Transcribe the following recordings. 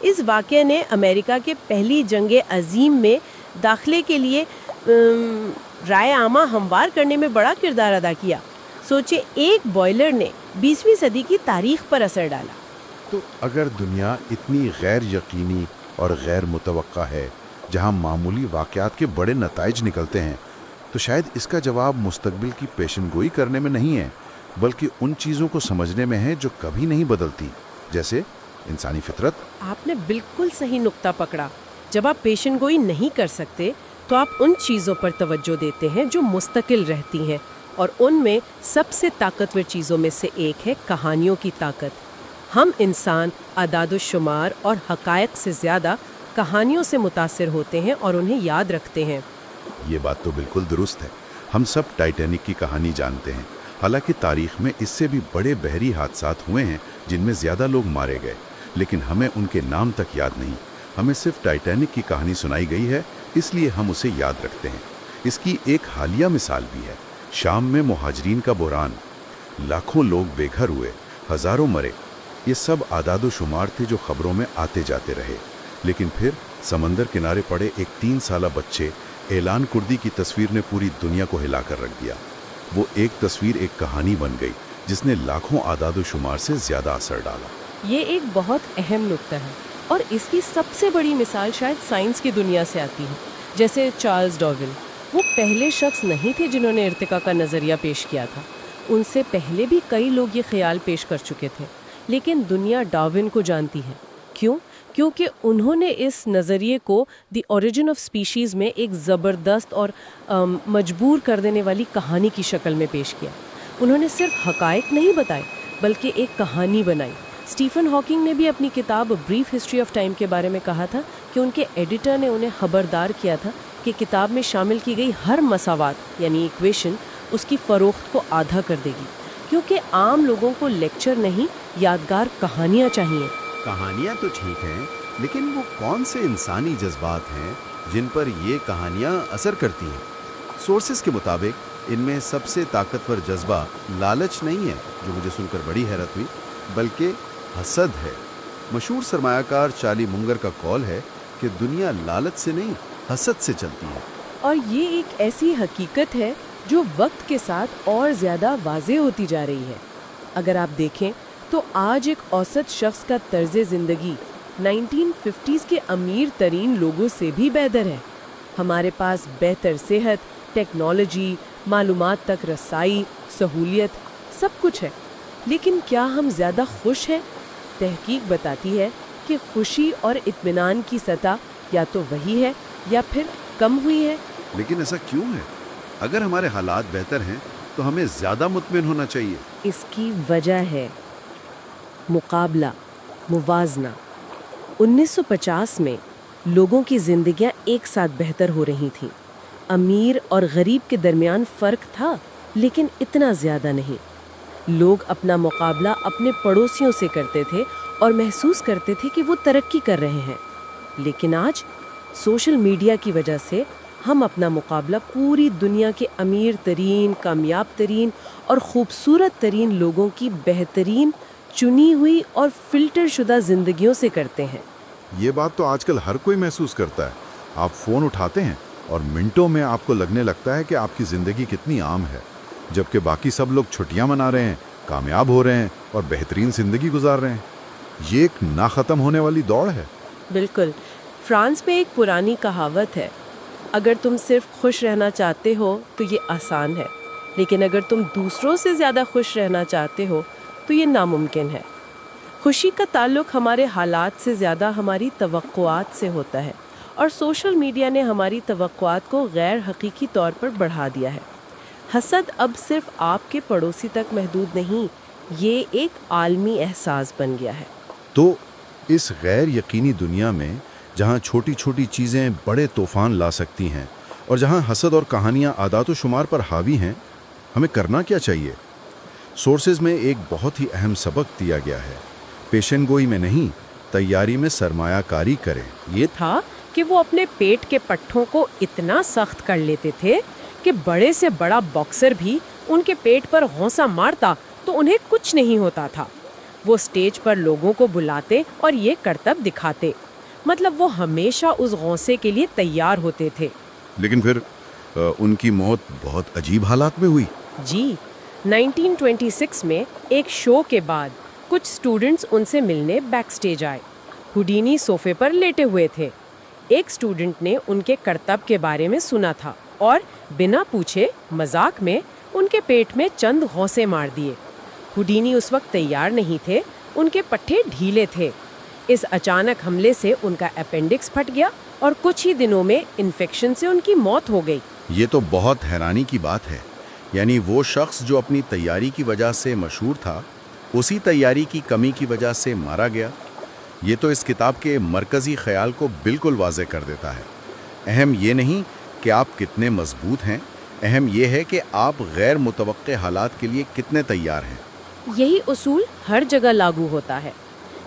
اس واقعے نے امریکہ کے پہلی جنگ عظیم میں داخلے کے لیے رائے عامہ ہموار کرنے میں بڑا کردار ادا کیا. سوچے ایک بوائلر نے 20ویں صدی کی تاریخ پر اثر ڈالا. تو اگر دنیا اتنی غیر یقینی اور غیر متوقع ہے جہاں معمولی واقعات کے بڑے نتائج نکلتے ہیں، تو شاید اس کا جواب مستقبل کی پیشن گوئی کرنے میں نہیں ہے، بلکہ ان چیزوں کو سمجھنے میں ہے جو کبھی نہیں بدلتی، جیسے انسانی فطرت. آپ نے بالکل صحیح نقطہ پکڑا. جب آپ پیشن گوئی نہیں کر سکتے تو آپ ان چیزوں پر توجہ دیتے ہیں جو مستقل رہتی ہیں، اور ان میں سب سے طاقتور چیزوں میں سے ایک ہے کہانیوں کی طاقت. ہم انسان اعداد و شمار اور حقائق سے زیادہ کہانیوں سے متاثر ہوتے ہیں اور انہیں یاد رکھتے ہیں. یہ بات تو بالکل درست ہے. ہم سب ٹائٹینک کی کہانی جانتے ہیں، حالانکہ تاریخ میں اس سے بھی بڑے بحری حادثات ہوئے ہیں جن میں زیادہ لوگ مارے گئے، لیکن ہمیں ان کے نام تک یاد نہیں. ہمیں صرف ٹائٹینک کی کہانی سنائی گئی ہے، اس لیے ہم اسے یاد رکھتے ہیں. اس کی ایک حالیہ مثال بھی ہے. شام میں مہاجرین کا بحران، لاکھوں لوگ بے گھر ہوئے، ہزاروں مرے. یہ سب اعداد و شمار تھے جو خبروں میں آتے جاتے رہے. لیکن پھر سمندر کنارے پڑے ایک 3 سالہ بچے اعلان کردی کی تصویر نے پوری دنیا کو ہلا کر رکھ دیا. وہ ایک تصویر ایک کہانی بن گئی جس نے لاکھوں اعداد و شمار سے زیادہ اثر ڈالا. یہ ایک بہت اہم نکتہ ہے، اور اس کی سب سے بڑی مثال شاید سائنس کی دنیا سے آتی ہے. جیسے چارلز ڈارون، وہ پہلے شخص نہیں تھے جنہوں نے ارتقاء کا نظریہ پیش کیا تھا. ان سے پہلے بھی کئی لوگ یہ خیال پیش کر چکے تھے، لیکن دنیا ڈارون کو جانتی ہے. کیوں؟ کیونکہ انہوں نے اس نظریے کو دی اوریجن آف اسپیشیز میں ایک زبردست اور مجبور کر دینے والی کہانی کی شکل میں پیش کیا. انہوں نے صرف حقائق نہیں بتائے بلکہ ایک کہانی بنائی. اسٹیفن ہاکنگ نے بھی اپنی کتاب بریف ہسٹری آف ٹائم کے بارے میں کہا تھا کہ ان کے ایڈیٹر نے انہیں خبردار کیا تھا کہ کتاب میں شامل کی گئی ہر مساوات یعنی ایکویشن اس کی فروخت کو آدھا کر دے گی، کیونکہ عام لوگوں کو لیکچر نہیں، یادگار کہانیاں چاہیے. کہانیاں تو ٹھیک ہیں، لیکن وہ کون سے انسانی جذبات ہیں جن پر یہ کہانیاں اثر کرتی ہیں؟ سورسز کے مطابق ان میں سب سے طاقتور جذبہ لالچ نہیں ہے، جو مجھے سن کر بڑی حیرت ہوئی، بلکہ حسد ہے. مشہور سرمایہ کار چارلی منگر کا قول ہے کہ دنیا لالچ سے نہیں، حسد سے چلتی ہے. اور یہ ایک ایسی حقیقت ہے جو وقت کے ساتھ اور زیادہ واضح ہوتی جا رہی ہے. اگر آپ دیکھیں تو آج ایک اوسط شخص کا طرز زندگی 1950s کے امیر ترین لوگوں سے بھی بہتر ہے. ہمارے پاس بہتر صحت، ٹیکنالوجی، معلومات تک رسائی، سہولیت، سب کچھ ہے. لیکن کیا ہم زیادہ خوش ہیں؟ تحقیق بتاتی ہے کہ خوشی اور اطمینان کی سطح یا تو وہی ہے یا پھر کم ہوئی ہے. لیکن ایسا کیوں ہے؟ اگر ہمارے حالات بہتر ہیں تو ہمیں زیادہ مطمئن ہونا چاہیے. اس کی وجہ ہے مقابلہ، موازنہ. 1950 میں لوگوں کی زندگیاں ایک ساتھ بہتر ہو رہی تھیں. امیر اور غریب کے درمیان فرق تھا، لیکن اتنا زیادہ نہیں. لوگ اپنا مقابلہ اپنے پڑوسیوں سے کرتے تھے اور محسوس کرتے تھے کہ وہ ترقی کر رہے ہیں. لیکن آج سوشل میڈیا کی وجہ سے ہم اپنا مقابلہ پوری دنیا کے امیر ترین، کامیاب ترین اور خوبصورت ترین لوگوں کی بہترین، چنی ہوئی اور فلٹر شدہ زندگیوں سے کرتے ہیں. یہ بات تو آج کل ہر کوئی محسوس کرتا ہے. آپ فون اٹھاتے ہیں اور منٹوں میں آپ کو لگنے لگتا ہے کہ آپ کی زندگی کتنی عام ہے، جبکہ باقی سب لوگ چھٹیاں منا رہے ہیں، کامیاب ہو رہے ہیں اور بہترین زندگی گزار رہے ہیں. یہ ایک نہ ختم ہونے والی دوڑ ہے. بالکل. فرانس میں ایک پرانی کہاوت ہے، اگر تم صرف خوش رہنا چاہتے ہو تو یہ آسان ہے، لیکن اگر تم دوسروں سے زیادہ خوش رہنا چاہتے ہو تو یہ ناممکن ہے. خوشی کا تعلق ہمارے حالات سے زیادہ ہماری توقعات سے ہوتا ہے، اور سوشل میڈیا نے ہماری توقعات کو غیر حقیقی طور پر بڑھا دیا ہے. حسد اب صرف آپ کے پڑوسی تک محدود نہیں، یہ ایک عالمی احساس بن گیا ہے. تو اس غیر یقینی دنیا میں جہاں چھوٹی چھوٹی چیزیں بڑے طوفان لا سکتی ہیں اور جہاں حسد اور کہانیاں اعداد و شمار پر حاوی ہیں، ہمیں کرنا کیا چاہیے؟ سورسز میں ایک بہت ہی اہم سبق دیا گیا ہے: پیشن گوئی میں نہیں، تیاری میں سرمایہ کاری کریں. یہ تھا کہ وہ اپنے پیٹ کے پٹھوں کو اتنا سخت کر لیتے تھے کہ بڑے سے بڑا باکسر بھی ان کے پیٹ پر غوصہ مارتا تو انہیں کچھ نہیں ہوتا تھا. وہ سٹیج پر لوگوں کو بلاتے اور یہ کرتب دکھاتے، مطلب وہ ہمیشہ اس غوثے کے لیے تیار ہوتے تھے۔ لیکن پھر ان کی موت بہت عجیب حالات میں ہوئی۔ جی، 1926 میں ایک شو کے بعد کچھ سٹوڈنٹس ان سے ملنے بیک سٹیج آئے۔ ہوڈینی صوفے پر لیٹے ہوئے تھے۔ ایک سٹوڈنٹ نے ان کے کرتب کے بارے میں سنا تھا اور بنا پوچھے مذاق میں ان کے پیٹ میں چند غوصے مار دیے۔ ہوڈینی اس وقت تیار نہیں تھے، ان کے پٹھے ڈھیلے تھے۔ اس اچانک حملے سے ان کا اپینڈکس پھٹ گیا اور کچھ ہی دنوں میں انفیکشن سے ان کی موت ہو گئی۔ یہ تو بہت حیرانی کی بات ہے، یعنی وہ شخص جو اپنی تیاری کی وجہ سے مشہور تھا، اسی تیاری کی کمی کی وجہ سے مارا گیا۔ یہ تو اس کتاب کے مرکزی خیال کو بالکل واضح کر دیتا ہے۔ اہم یہ نہیں کہ آپ کتنے مضبوط ہیں، اہم یہ ہے کہ آپ غیر متوقع حالات کے لیے کتنے تیار ہیں۔ یہی اصول ہر جگہ لاگو ہوتا ہے۔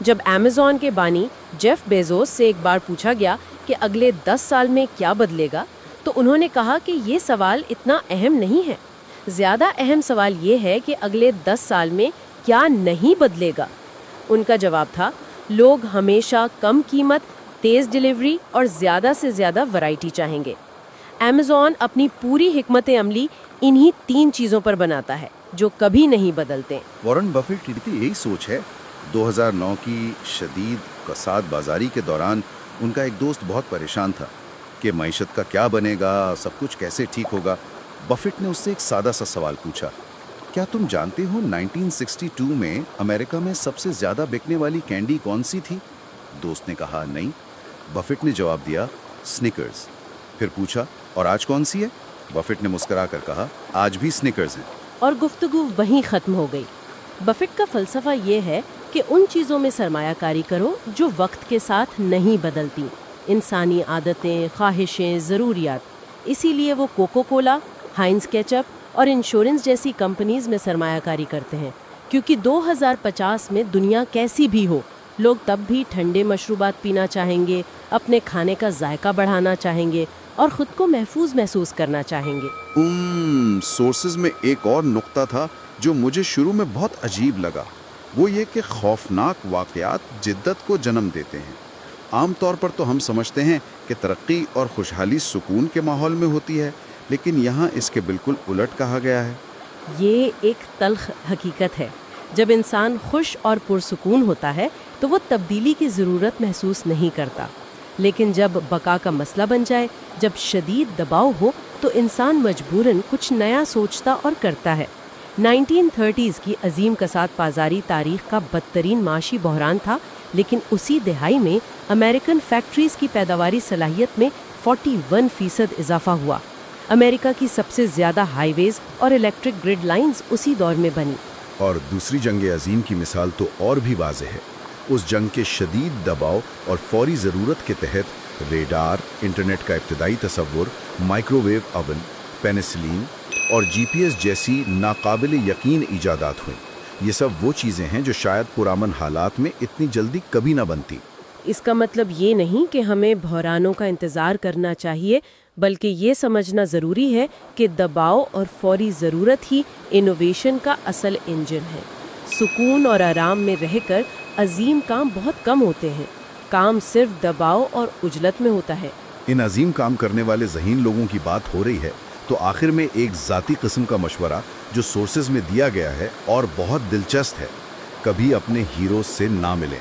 جب ایمیزون کے بانی جیف بیزوس سے ایک بار پوچھا گیا کہ اگلے 10 سال میں کیا بدلے گا، تو انہوں نے کہا کہ یہ سوال اتنا اہم نہیں ہے، زیادہ اہم سوال یہ ہے کہ اگلے 10 سال میں کیا نہیں بدلے گا۔ ان کا جواب تھا، لوگ ہمیشہ کم قیمت، تیز ڈیلیوری اور زیادہ سے زیادہ ورائٹی چاہیں گے۔ ایمیزون اپنی پوری حکمت عملی انہی 3 چیزوں پر بناتا ہے جو کبھی نہیں بدلتے۔ وارن بفیٹ کی بھی یہی سوچ ہے۔ 2009 کی شدید کساد بازاری کے دوران ان کا ایک دوست بہت پریشان تھا کہ معیشت کا کیا بنے گا، سب کچھ کیسے ٹھیک ہوگا۔ بفیٹ نے اس سے ایک سادہ سا سوال پوچھا، کیا تم جانتے ہو 1962 میں امریکہ میں سب سے زیادہ بکنے والی کینڈی کون سی تھی؟ دوست نے کہا نہیں۔ بفیٹ نے جواب دیا، سنیکرز۔ پھر پوچھا، اور آج کون سی ہے؟ بفیٹ نے مسکرا کر کہا، آج بھی سنیکرز ہیں۔ اور گفتگو وہیں ختم ہو گئی۔ بفیٹ کا فلسفہ یہ ہے کہ ان چیزوں میں سرمایہ کاری کرو جو وقت کے ساتھ نہیں بدلتی، انسانی عادتیں، خواہشیں، ضروریات۔ اسی لیے وہ کوکو کولا، ہائنز کیچپ اور انشورنس جیسی کمپنیز میں سرمایہ کاری کرتے ہیں، کیونکہ 2050 میں دنیا کیسی بھی ہو، لوگ تب بھی ٹھنڈے مشروبات پینا چاہیں گے، اپنے کھانے کا ذائقہ بڑھانا چاہیں گے اور خود کو محفوظ محسوس کرنا چاہیں گے۔ سورسز میں ایک اور نقطہ تھا جو مجھے شروع میں بہت عجیب لگا، وہ یہ کہ خوفناک واقعات جدت کو جنم دیتے ہیں۔ عام طور پر تو ہم سمجھتے ہیں کہ ترقی اور خوشحالی سکون کے ماحول میں ہوتی ہے، لیکن یہاں اس کے بالکل الٹ کہا گیا ہے۔ یہ ایک تلخ حقیقت ہے۔ جب انسان خوش اور پرسکون ہوتا ہے تو وہ تبدیلی کی ضرورت محسوس نہیں کرتا، لیکن جب بقا کا مسئلہ بن جائے، جب شدید دباؤ ہو، تو انسان مجبوراً کچھ نیا سوچتا اور کرتا ہے۔ 1930s کی عظیم کساد بازاری تاریخ کا بدترین معاشی بحران تھا، لیکن اسی دہائی میں امریکن فیکٹریز کی پیداواری صلاحیت میں 41% اضافہ ہوا۔ امریکہ کی سب سے زیادہ ہائی ویز اور الیکٹرک گرڈ لائنز اسی دور میں بنی۔ اور دوسری جنگ عظیم کی مثال تو اور بھی واضح ہے۔ اس جنگ کے شدید دباؤ اور فوری ضرورت کے تحت ریڈار، انٹرنیٹ کا ابتدائی تصور، مائکرو ویو اوون، پینسلین اور جی پی ایس جیسی ناقابل یقین ایجادات ہوئیں۔ یہ سب وہ چیزیں ہیں جو شاید پرامن حالات میں اتنی جلدی کبھی نہ بنتی۔ اس کا مطلب یہ نہیں کہ ہمیں بحرانوں کا انتظار کرنا چاہیے، بلکہ یہ سمجھنا ضروری ہے کہ دباؤ اور فوری ضرورت ہی انوویشن کا اصل انجن ہے۔ سکون اور آرام میں رہ کر عظیم کام بہت کم ہوتے ہیں، کام صرف دباؤ اور عجلت میں ہوتا ہے۔ ان عظیم کام کرنے والے ذہین لوگوں کی بات ہو رہی ہے تو آخر میں ایک ذاتی قسم کا مشورہ جو سورسز میں دیا گیا ہے اور بہت دلچسپ ہے، کبھی اپنے ہیروز سے نہ ملیں۔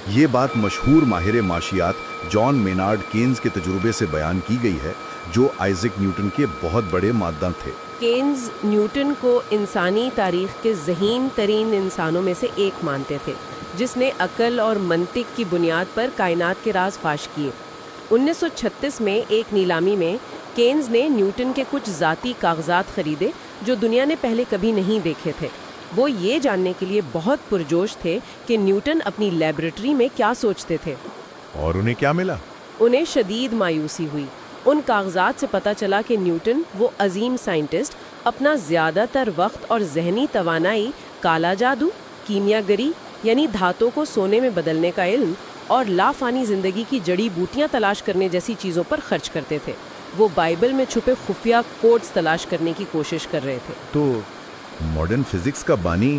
یہ بات مشہور ماہر معاشیات جان مینارڈ کینز کے تجربے سے بیان کی گئی ہے، جو آئزک نیوٹن کے بہت بڑے ماداں تھے۔ کینز نیوٹن کو انسانی تاریخ کے ذہین ترین انسانوں میں سے ایک مانتے تھے، جس نے عقل اور منطق کی بنیاد پر کائنات کے راز فاش کیے۔ 1936 میں ایک نیلامی میں کینز نے نیوٹن کے کچھ ذاتی کاغذات خریدے جو دنیا نے پہلے کبھی نہیں دیکھے تھے۔ وہ یہ جاننے کے لیے بہت پرجوش تھے کہ نیوٹن اپنی لیبارٹری میں کیا سوچتے تھے۔ اور انہیں کیا ملا؟ انہیں شدید مایوسی ہوئی۔ ان کاغذات سے پتہ چلا کہ نیوٹن، وہ عظیم سائنٹسٹ، اپنا زیادہ تر وقت اور ذہنی توانائی کالا جادو، کیمیا گری یعنی دھاتوں کو سونے میں بدلنے کا علم اور لافانی زندگی کی جڑی بوٹیاں تلاش کرنے جیسی چیزوں پر خرچ کرتے تھے۔ وہ بائبل میں چھپے خفیہ کوڈز تلاش کرنے کی کوشش کر رہے تھے۔ تو ماڈرن فزکس کا بانی